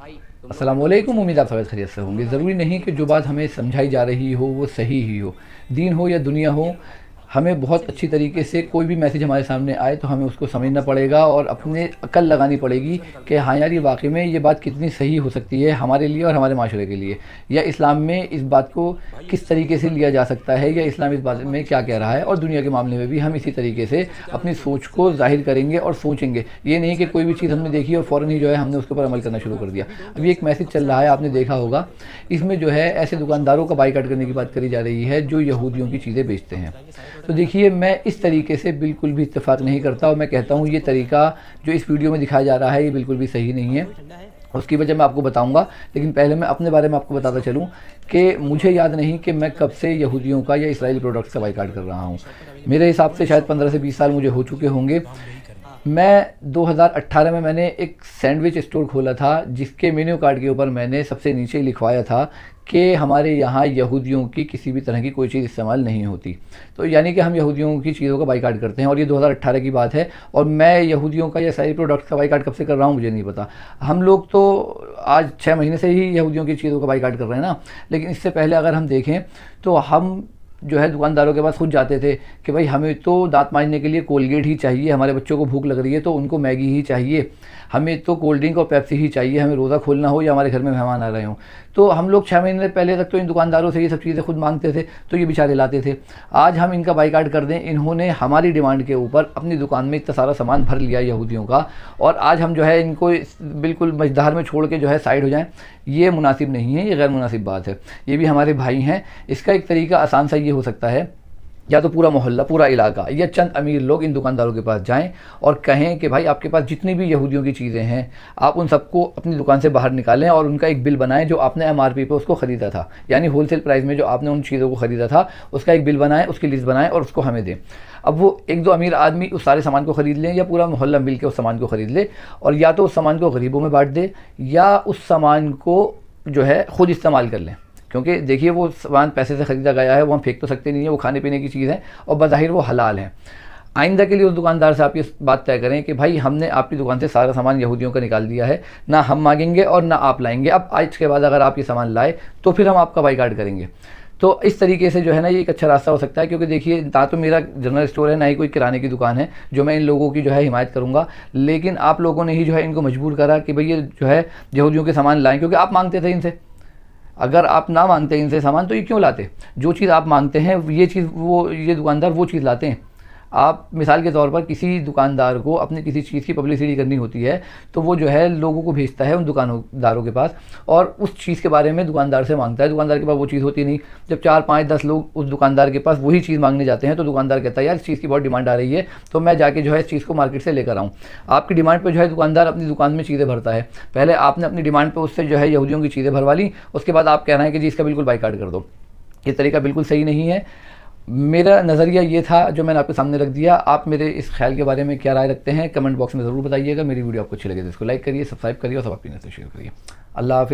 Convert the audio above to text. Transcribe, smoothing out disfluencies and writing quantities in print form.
अस्सलामुअलैकुम। उम्मीद आप सब खैरियत से होंगे। ज़रूरी नहीं कि जो बात हमें समझाई जा रही हो वो सही ही हो, दीन हो या दुनिया हो। हमें बहुत अच्छी तरीके से कोई भी मैसेज हमारे सामने आए तो हमें उसको समझना पड़ेगा और अपने अक्ल लगानी पड़ेगी कि हाँ यार, ये वाकई में ये बात कितनी सही हो सकती है हमारे लिए और हमारे माशरे के लिए, या इस्लाम में इस बात को किस तरीके से लिया जा सकता है, या इस्लाम इस बात में क्या कह रहा है। और दुनिया के मामले में भी हम इसी तरीके से अपनी सोच को ज़ाहिर करेंगे और सोचेंगे। ये नहीं कि कोई भी चीज़ हमने देखी और फ़ौरन ही जो है हमने उसके ऊपर अमल करना शुरू कर दिया। अभी एक मैसेज चल रहा है, आपने देखा होगा, इसमें जो है ऐसे दुकानदारों का बाइकाट करने की बात करी जा रही है जो यहूदियों की चीज़ें बेचते हैं। तो देखिए, मैं इस तरीके से बिल्कुल भी इत्तेफाक नहीं करता और मैं कहता हूँ ये तरीका जो इस वीडियो में दिखाया जा रहा है ये बिल्कुल भी सही नहीं है। उसकी वजह मैं आपको बताऊंगा, लेकिन पहले मैं अपने बारे में आपको बताता चलूँ कि मुझे याद नहीं कि मैं कब से यहूदियों का या इस्राएली प्रोडक्ट्स का बाइकाट कर रहा हूँ। मेरे हिसाब से शायद 15 से 20 साल मुझे हो चुके होंगे। मैं 2018 में मैंने एक सैंडविच स्टोर खोला था जिसके मेन्यू कार्ड के ऊपर मैंने सबसे नीचे लिखवाया था कि हमारे यहाँ यहूदियों की किसी भी तरह की कोई चीज़ इस्तेमाल नहीं होती। तो यानी कि हम यहूदियों की चीज़ों का बाइकाट करते हैं, और ये 2018 की बात है। और मैं यहूदियों का या सारी प्रोडक्ट्स का बाइकाट कब से कर रहा हूँ मुझे नहीं पता। हम लोग तो आज 6 महीने से ही यहूदियों की चीज़ों का बाइकाट कर रहे हैं ना। लेकिन इससे पहले अगर हम देखें तो हम जो है दुकानदारों के पास खुद जाते थे कि भाई हमें तो दांत मांजने के लिए कोलगेट ही चाहिए, हमारे बच्चों को भूख लग रही है तो उनको मैगी ही चाहिए, हमें तो कोल्ड ड्रिंक और पेप्सी ही चाहिए, हमें रोज़ा खोलना हो या हमारे घर में मेहमान आ रहे हों। तो हम लोग 6 महीने पहले तक तो इन दुकानदारों से ये सब चीज़ें खुद मांगते थे, तो ये बेचारे लाते थे। आज हम इनका बाइकाट कर दें, इन्होंने हमारी डिमांड के ऊपर अपनी दुकान में इतना सारा सामान भर लिया यहूदियों का, और आज हम जो है इनको बिल्कुल मझधार में छोड़ के जो है साइड हो जाएं, ये मुनासिब नहीं है, ये गैर मुनासिब बात है। ये भी हमारे भाई हैं। इसका एक तरीका आसान सा ये हो सकता है, या तो पूरा मोहल्ला, पूरा इलाका या चंद अमीर लोग इन दुकानदारों के पास जाएं और कहें कि भाई आपके पास जितनी भी यहूदियों की चीज़ें हैं आप उन सबको अपनी दुकान से बाहर निकालें और उनका एक बिल बनाएं जो आपने MRP पे उसको ख़रीदा था, यानी होलसेल प्राइस में जो आपने उन चीज़ों को ख़रीदा था उसका एक बिल बनाएं, उसकी लिस्ट बनाएं और उसको हमें दें। अब वो एक दो अमीर आदमी उस सारे सामान को ख़रीद लें या पूरा मोहल्ला मिल के उस सामान को ख़रीद ले, और या तो उस सामान को गरीबों में बांट दे या उस सामान को जो है ख़ुद इस्तेमाल कर लें। क्योंकि देखिए, वो सामान पैसे से ख़रीदा गया है, वो हम फेंक तो सकते नहीं है, वो खाने पीने की चीज़ है और बज़ाहिर वो हलाल है। आइंदा के लिए उस दुकानदार से आप ये बात तय करें कि भाई हमने आपकी दुकान से सारा सामान यहूदियों का निकाल दिया है, ना हम मांगेंगे और ना आप लाएंगे। अब आज के बाद अगर आप ये सामान लाए तो फिर हम आपका बाइकाट करेंगे। तो इस तरीके से जो है ना ये एक अच्छा रास्ता हो सकता है, क्योंकि देखिए ना तो मेरा जनरल स्टोर है ना ही कोई किराने की दुकान है जो मैं इन लोगों की जो है हिमायत करूंगा। लेकिन आप लोगों ने ही जो है इनको मजबूर करा कि भाई ये जो है यहूदियों के सामान लाएँ, क्योंकि आप मांगते थे इनसे। अगर आप ना मांगते इनसे सामान तो ये क्यों लाते? जो चीज़ आप मांगते हैं ये चीज़ ये दुकानदार वो चीज़ लाते हैं। आप मिसाल के तौर पर किसी दुकानदार को अपनी किसी चीज़ की पब्लिसिटी करनी होती है तो वो जो है लोगों को भेजता है उन दुकानदारों के पास और उस चीज़ के बारे में दुकानदार से मांगता है। दुकानदार के पास वो चीज़ होती नहीं। जब 4, 5, 10 लोग उस दुकानदार के पास वही चीज़ मांगने जाते हैं तो दुकानदार कहता है यार इस चीज़ की बहुत डिमांड आ रही है तो मैं जाके जो है इस चीज़ को मार्केट से लेकर आऊँ। आपकी डिमांड पर जो है दुकानदार अपनी दुकान में चीज़ें भरता है। पहले आपने अपनी डिमांड पर उससे जो है यहूदियों की चीज़ें भरवा ली, उसके बाद आप कह रहे हैं कि जी इसका बिल्कुल बाइकाट कर दो। ये तरीका बिल्कुल सही नहीं है। मेरा नज़रिया ये था जो मैंने आपके सामने रख दिया। आप मेरे इस ख्याल के बारे में क्या राय रखते हैं कमेंट बॉक्स में ज़रूर बताइएगा। मेरी वीडियो आपको अच्छी लगे तो इसको लाइक करिए, सब्सक्राइब करिए और सब अपनी शेयर करिए। अल्लाह हाफ़िज़।